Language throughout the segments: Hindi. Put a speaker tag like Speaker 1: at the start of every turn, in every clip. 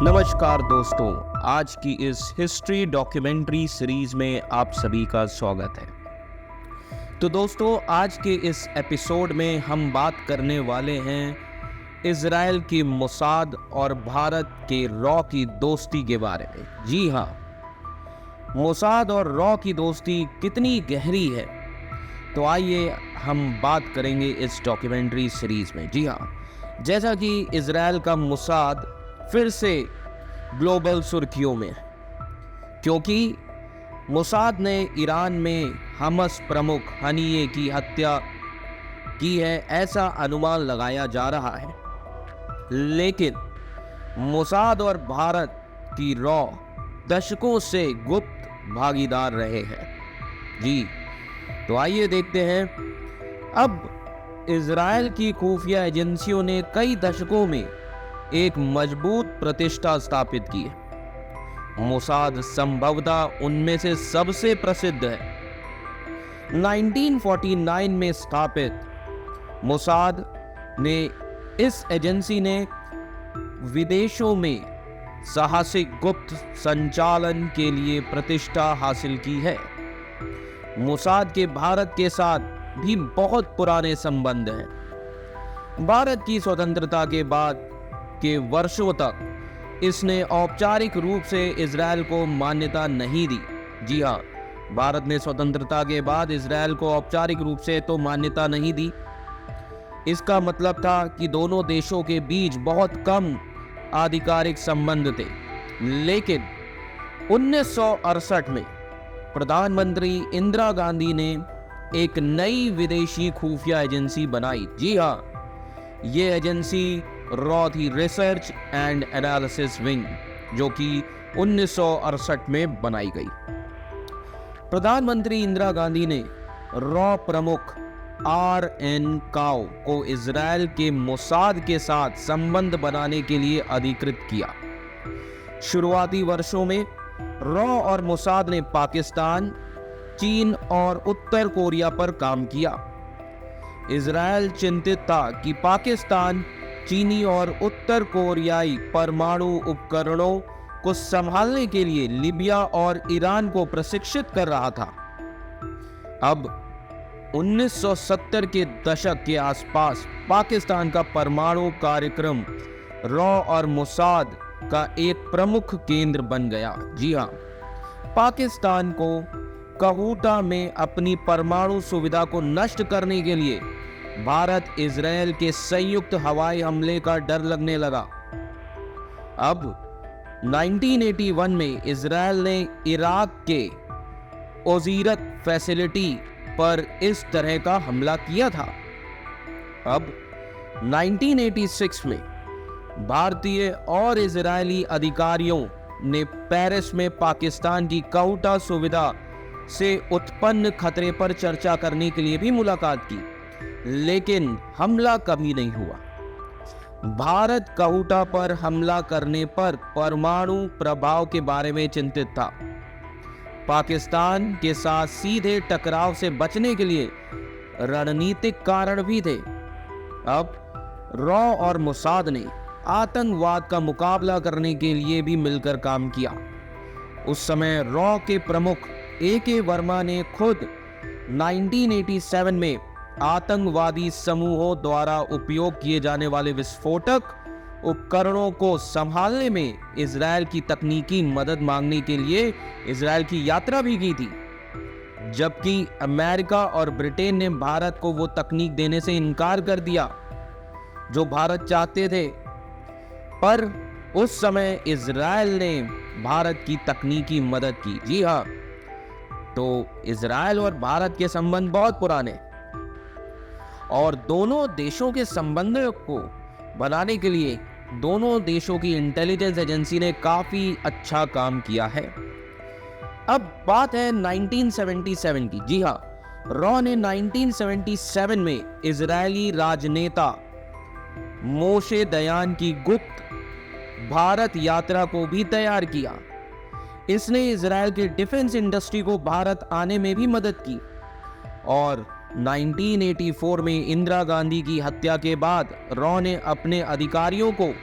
Speaker 1: नमस्कार दोस्तों, आज की इस हिस्ट्री डॉक्यूमेंट्री सीरीज में आप सभी का स्वागत है। तो दोस्तों, आज के इस एपिसोड में हम बात करने वाले हैं इजराइल की मोसाद और भारत के रॉ की दोस्ती के बारे में। जी हाँ, मोसाद और रॉ की दोस्ती कितनी गहरी है, तो आइए हम बात करेंगे इस डॉक्यूमेंट्री सीरीज में। जी हाँ, जैसा कि इजराइल का मोसाद फिर से ग्लोबल सुर्खियों में है, क्योंकि मोसाद ने ईरान में हमस प्रमुख हनीये की हत्या की है, ऐसा अनुमान लगाया जा रहा है। लेकिन मोसाद और भारत की रॉ दशकों से गुप्त भागीदार रहे हैं। जी, तो आइए देखते हैं। अब इजराइल की खुफिया एजेंसियों ने कई दशकों में एक मजबूत प्रतिष्ठा स्थापित की है। मोसाद संभवतः उनमें से सबसे प्रसिद्ध है। 1949 में स्थापित मोसाद ने इस एजेंसी ने विदेशों में साहसिक गुप्त संचालन के लिए प्रतिष्ठा हासिल की है। मोसाद के भारत के साथ भी बहुत पुराने संबंध हैं। भारत की स्वतंत्रता के बाद के वर्षों तक इसने औपचारिक रूप से इजराइल को मान्यता नहीं दी। जी हाँ, भारत ने स्वतंत्रता के बाद इजराइल को औपचारिक रूप से तो मान्यता नहीं दी। इसका मतलब था कि दोनों देशों के बीच बहुत कम आधिकारिक संबंध थे। लेकिन 1968 में प्रधानमंत्री इंदिरा गांधी ने एक नई विदेशी खुफिया एजेंसी बनाई। जी हाँ, ये एजेंसी रॉ थी, रिसर्च एंड एनालिसिस विंग, जो कि 1968 में बनाई गई। प्रधानमंत्री इंदिरा गांधी ने रॉ प्रमुख RN काओ को इजराइल के मोसाद के साथ संबंध बनाने के लिए अधिकृत किया। शुरुआती वर्षों में रॉ और मोसाद ने पाकिस्तान, चीन और उत्तर कोरिया पर काम किया। इजराइल चिंतित था कि पाकिस्तान चीनी और उत्तर कोरियाई परमाणु उपकरणों को संभालने के लिए लीबिया और ईरान को प्रशिक्षित कर रहा था। अब 1970 के दशक के आसपास पाकिस्तान का परमाणु कार्यक्रम रॉ और मोसाद का एक प्रमुख केंद्र बन गया। जी हाँ, पाकिस्तान को कहूटा में अपनी परमाणु सुविधा को नष्ट करने के लिए भारत इजराइल के संयुक्त हवाई हमले का डर लगने लगा। अब 1981 में इजराइल ने इराक के ओजीरत फैसिलिटी पर इस तरह का हमला किया था। अब 1986 में भारतीय और इजरायली अधिकारियों ने पेरिस में पाकिस्तान की कहूटा सुविधा से उत्पन्न खतरे पर चर्चा करने के लिए भी मुलाकात की, लेकिन हमला कभी नहीं हुआ। भारत कहूटा पर हमला करने पर परमाणु प्रभाव के बारे में चिंतित था। पाकिस्तान के साथ सीधे टकराव से बचने के लिए रणनीतिक कारण भी थे। अब रॉ और मोसाद ने आतंकवाद का मुकाबला करने के लिए भी मिलकर काम किया। उस समय रॉ के प्रमुख AK वर्मा ने खुद 1987 में आतंकवादी समूहों द्वारा उपयोग किए जाने वाले विस्फोटक उपकरणों को संभालने में इजराइल की तकनीकी मदद मांगने के लिए इजराइल की यात्रा भी की थी, जबकि अमेरिका और ब्रिटेन ने भारत को वो तकनीक देने से इनकार कर दिया जो भारत चाहते थे। पर उस समय इजराइल ने भारत की तकनीकी मदद की। जी हाँ, तो इजराइल और भारत के संबंध बहुत पुराने और दोनों देशों के संबंधों को बनाने के लिए दोनों देशों की इंटेलिजेंस एजेंसी ने काफी अच्छा काम किया है। अब बात है 1977 की। जी हाँ, रॉ ने 1977 में इजरायली राजनेता मोशे दयान की गुप्त भारत यात्रा को भी तैयार किया। इसने इजराइल के डिफेंस इंडस्ट्री को भारत आने में भी मदद की और 1984 में इंदिरा गांधी की हत्या के बाद रॉ ने अपने अधिकारियों को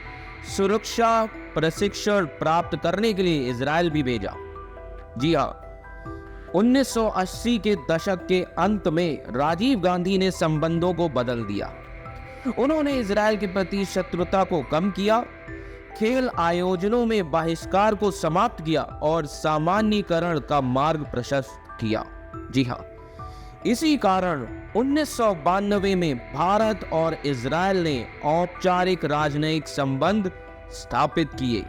Speaker 1: सुरक्षा प्रशिक्षण प्राप्त करने के लिए इजराइल भी भेजा। जी हाँ, 1980 के दशक के अंत में राजीव गांधी ने संबंधों को बदल दिया। उन्होंने इजराइल के प्रति शत्रुता को कम किया, खेल आयोजनों में बहिष्कार को समाप्त किया और सामान्यीकरण का मार्ग प्रशस्त किया। जी हाँ, इसी कारण 1992 में भारत और इजराइल ने औपचारिक राजनयिक संबंध स्थापित किए।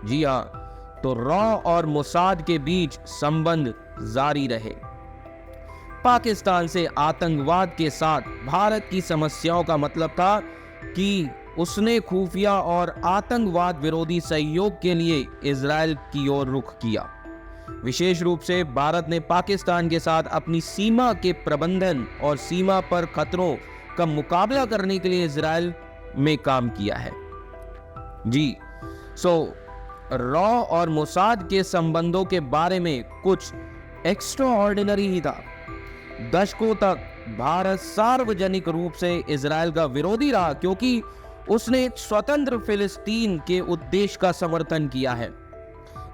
Speaker 1: जी हाँ, तो रॉ और मोसाद के बीच संबंध जारी रहे। पाकिस्तान से आतंकवाद के साथ भारत की समस्याओं का मतलब था कि उसने खुफिया और आतंकवाद विरोधी सहयोग के लिए इजराइल की ओर रुख किया। विशेष रूप से भारत ने पाकिस्तान के साथ अपनी सीमा के प्रबंधन और सीमा पर खतरों का मुकाबला करने के लिए इजराइल में काम किया है। जी, रॉ और मोसाद के संबंधों के बारे में कुछ एक्स्ट्रा ऑर्डिनरी ही था। दशकों तक भारत सार्वजनिक रूप से इजराइल का विरोधी रहा क्योंकि उसने एक स्वतंत्र फिलिस्तीन के उद्देश्य का समर्थन किया है।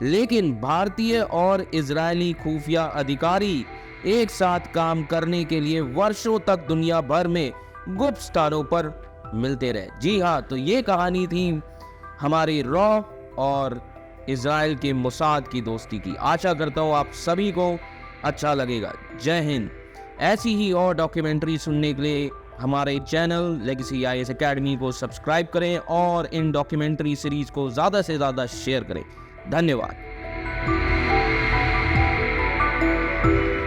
Speaker 1: लेकिन भारतीय और इजरायली खुफिया अधिकारी एक साथ काम करने के लिए वर्षों तक दुनिया भर में गुप्त स्थानों पर मिलते रहे। जी हाँ, तो ये कहानी थी हमारे रॉ और इजराइल के मोसाद की दोस्ती की। आशा करता हूँ आप सभी को अच्छा लगेगा। जय हिंद। ऐसी ही और डॉक्यूमेंट्री सुनने के लिए हमारे चैनल लेगेसी IAS एकेडमी को सब्सक्राइब करें और इन डॉक्यूमेंट्री सीरीज को ज़्यादा से ज़्यादा शेयर करें। धन्यवाद।